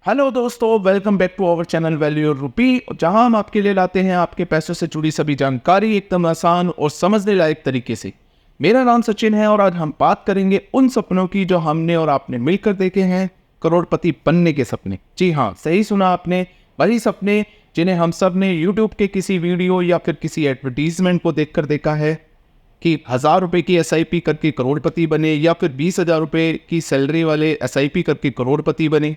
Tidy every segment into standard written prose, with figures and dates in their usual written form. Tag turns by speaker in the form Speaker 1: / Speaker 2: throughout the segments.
Speaker 1: Hello दोस्तों, welcome back to our channel value your rupee, जहां हम आपके लिए लाते हैं आपके पैसों से जुड़ी सभी जानकारी एकदम आसान और समझने लायक तरीके से। मेरा नाम सचिन है और आज हम बात करेंगे उन सपनों की जो हमने और आपने मिलकर देखे हैं, करोड़पति बनने के सपने। जी हाँ, सही सुना आपने, वही सपने जिन्हें हम सब ने यूट्यूब के किसी वीडियो या फिर किसी एडवर्टीजमेंट को देखकर देखा है कि 1000 रुपये की SIP करके करोड़पति बने या फिर 20,000 रुपये की सैलरी वाले SIP करके करोड़पति बने।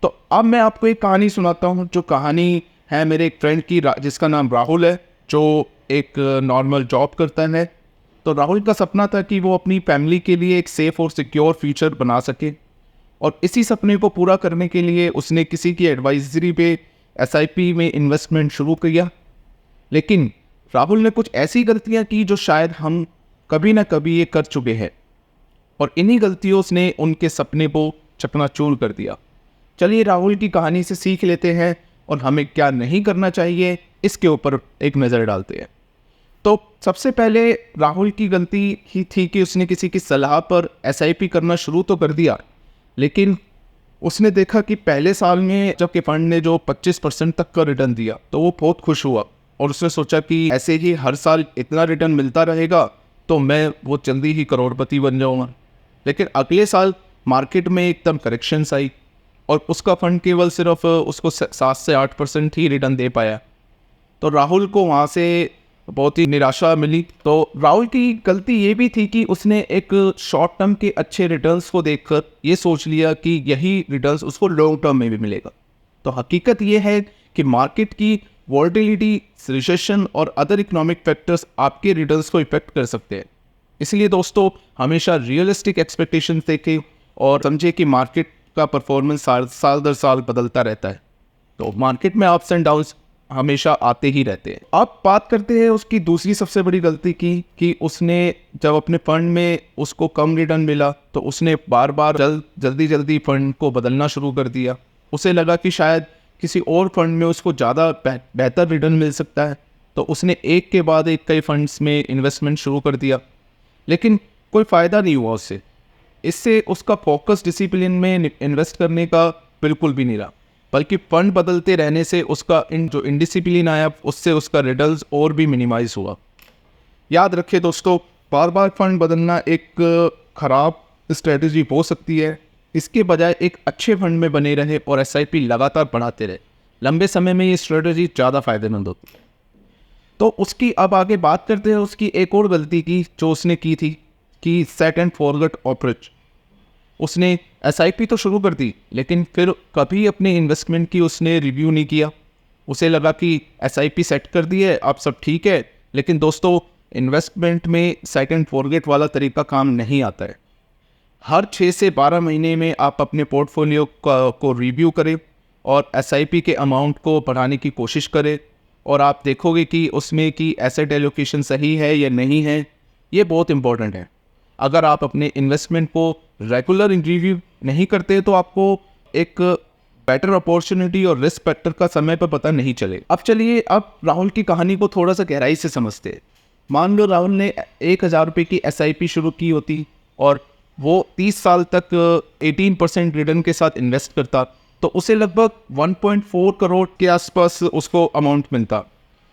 Speaker 1: तो अब मैं आपको एक कहानी सुनाता हूँ, जो कहानी है मेरे एक फ्रेंड की, जिसका नाम राहुल है, जो एक नॉर्मल जॉब करता है। तो राहुल का सपना था कि वो अपनी फैमिली के लिए एक सेफ और सिक्योर फ्यूचर बना सके, और इसी सपने को पूरा करने के लिए उसने किसी की एडवाइजरी पे SIP में इन्वेस्टमेंट शुरू किया। लेकिन राहुल ने कुछ ऐसी गलतियां की जो शायद हम कभी ना कभी ये कर चुके हैं, और इन्हीं गलतियों ने उनके सपने को चकनाचूर कर दिया। चलिए राहुल की कहानी से सीख लेते हैं और हमें क्या नहीं करना चाहिए इसके ऊपर एक नज़र डालते हैं। तो सबसे पहले राहुल की गलती ही थी कि उसने किसी की सलाह पर SIP करना शुरू तो कर दिया, लेकिन उसने देखा कि पहले साल में जबकि फंड ने जो 25% तक का रिटर्न दिया तो वो बहुत खुश हुआ, और उसने सोचा कि ऐसे ही हर साल इतना रिटर्न मिलता रहेगा तो मैं वो जल्दी ही करोड़पति बन जाऊँगा। लेकिन अगले साल मार्केट में एकदम करेक्शंस आई और उसका फंड केवल सिर्फ उसको 7 से 8% ही रिटर्न दे पाया। तो राहुल को वहाँ से बहुत ही निराशा मिली। तो राहुल की गलती ये भी थी कि उसने एक शॉर्ट टर्म के अच्छे रिटर्न्स को देखकर ये सोच लिया कि यही रिटर्न्स उसको लॉन्ग टर्म में भी मिलेगा। तो हकीकत ये है कि मार्केट की वॉलेटिलिटी, रिसेशन और अदर इकोनॉमिक फैक्टर्स आपके रिटर्न्स को इफेक्ट कर सकते हैं। इसलिए दोस्तों, हमेशा रियलिस्टिक एक्सपेक्टेशंस देखें और समझे कि मार्केट का परफॉर्मेंस साल दर साल बदलता रहता है। तो मार्केट में अप्स एंड डाउन्स हमेशा आते ही रहते हैं। अब बात करते हैं उसकी दूसरी सबसे बड़ी गलती की, कि उसने जब अपने फंड में उसको कम रिटर्न मिला तो उसने बार बार जल्दी फंड को बदलना शुरू कर दिया। उसे लगा कि शायद किसी और फंड में उसको ज़्यादा बेहतर रिटर्न मिल सकता है, तो उसने एक के बाद एक कई फंड्स में इन्वेस्टमेंट शुरू कर दिया, लेकिन कोई फ़ायदा नहीं हुआ उससे। इससे उसका फोकस डिसिप्लिन में इन्वेस्ट करने का बिल्कुल भी नहीं रहा, बल्कि फंड बदलते रहने से उसका जो इनडिसिप्लिन आया उससे उसका रिटर्न्स और भी मिनिमाइज हुआ। याद रखिए दोस्तों, बार बार फंड बदलना एक ख़राब स्ट्रेटजी हो सकती है। इसके बजाय एक अच्छे फंड में बने रहे और SIP लगातार बढ़ाते रहे, लंबे समय में ये स्ट्रेटजी ज़्यादा फायदेमंद होती है। तो उसकी अब आगे बात करते हैं उसकी एक और गलती की जो उसने की थी, कि सेट एंड फॉरगेट अप्रोच। उसने SIP तो शुरू कर दी, लेकिन फिर कभी अपने इन्वेस्टमेंट की उसने रिव्यू नहीं किया। उसे लगा कि SIP सेट कर दी है, अब सब ठीक है। लेकिन दोस्तों, इन्वेस्टमेंट में सेट एंड फॉरगेट वाला तरीका काम नहीं आता है। हर 6 से 12 महीने में आप अपने पोर्टफोलियो को रिव्यू करें और SIP के अमाउंट को बढ़ाने की कोशिश करें, और आप देखोगे कि उसमें की एसेट एलोकेशन सही है या नहीं है। ये बहुत इंपॉर्टेंट है। अगर आप अपने इन्वेस्टमेंट को रेगुलर रिव्यू नहीं करते तो आपको एक बेटर अपॉर्चुनिटी और रिस्क फैक्टर का समय पर पता नहीं चले। अब चलिए राहुल की कहानी को थोड़ा सा गहराई से समझते हैं। मान लो राहुल ने 1000 रुपये की SIP शुरू की होती और वो 30 साल तक 18% रिटर्न के साथ इन्वेस्ट करता, तो उसे लगभग 1.4 करोड़ के आसपास उसको अमाउंट मिलता।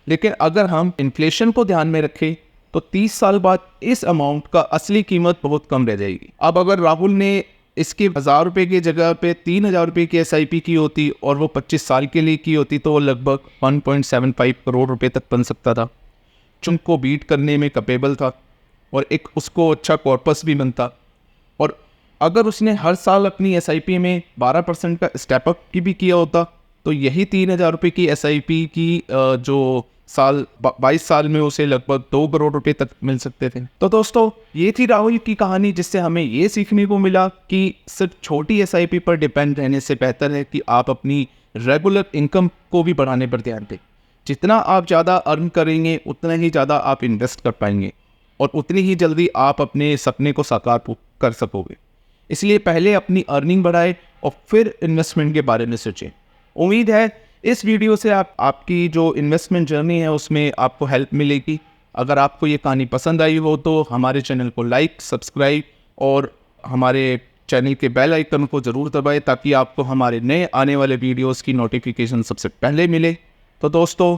Speaker 1: लेकिन अगर हम इन्फ्लेशन को ध्यान में रखें तो 30 साल बाद इस अमाउंट का असली कीमत बहुत कम रह जाएगी। अब अगर राहुल ने इसके 1000 रुपये की जगह पे 3000 रुपये की SIP की होती और वो 25 साल के लिए की होती, तो वो लगभग 1.75 करोड़ रुपए तक बन सकता था, चुनको बीट करने में कैपेबल था और एक उसको अच्छा कॉर्पस भी बनता। और अगर उसने हर साल अपनी SIP में 12% का स्टेप अप की भी किया होता, तो यही 3000 रुपये की SIP की जो 22 साल में उसे लगभग 2 करोड़ रुपए तक मिल सकते थे। तो दोस्तों, ये थी राहुल की कहानी, जिससे हमें ये सीखने को मिला कि सिर्फ छोटी SIP पर डिपेंड रहने से बेहतर है कि आप अपनी रेगुलर इनकम को भी बढ़ाने पर ध्यान दें। जितना आप ज़्यादा अर्न करेंगे उतना ही ज़्यादा आप इन्वेस्ट कर पाएंगे और उतनी ही जल्दी आप अपने सपने को साकार कर सकोगे। इसलिए पहले अपनी अर्निंग बढ़ाएं और फिर इन्वेस्टमेंट के बारे में सोचें। उम्मीद है इस वीडियो से आपकी जो इन्वेस्टमेंट जर्नी है उसमें आपको हेल्प मिलेगी। अगर आपको ये कहानी पसंद आई हो तो हमारे चैनल को लाइक, सब्सक्राइब और हमारे चैनल के बेल आइकन को ज़रूर दबाएं ताकि आपको हमारे नए आने वाले वीडियोस की नोटिफिकेशन सबसे पहले मिले। तो दोस्तों,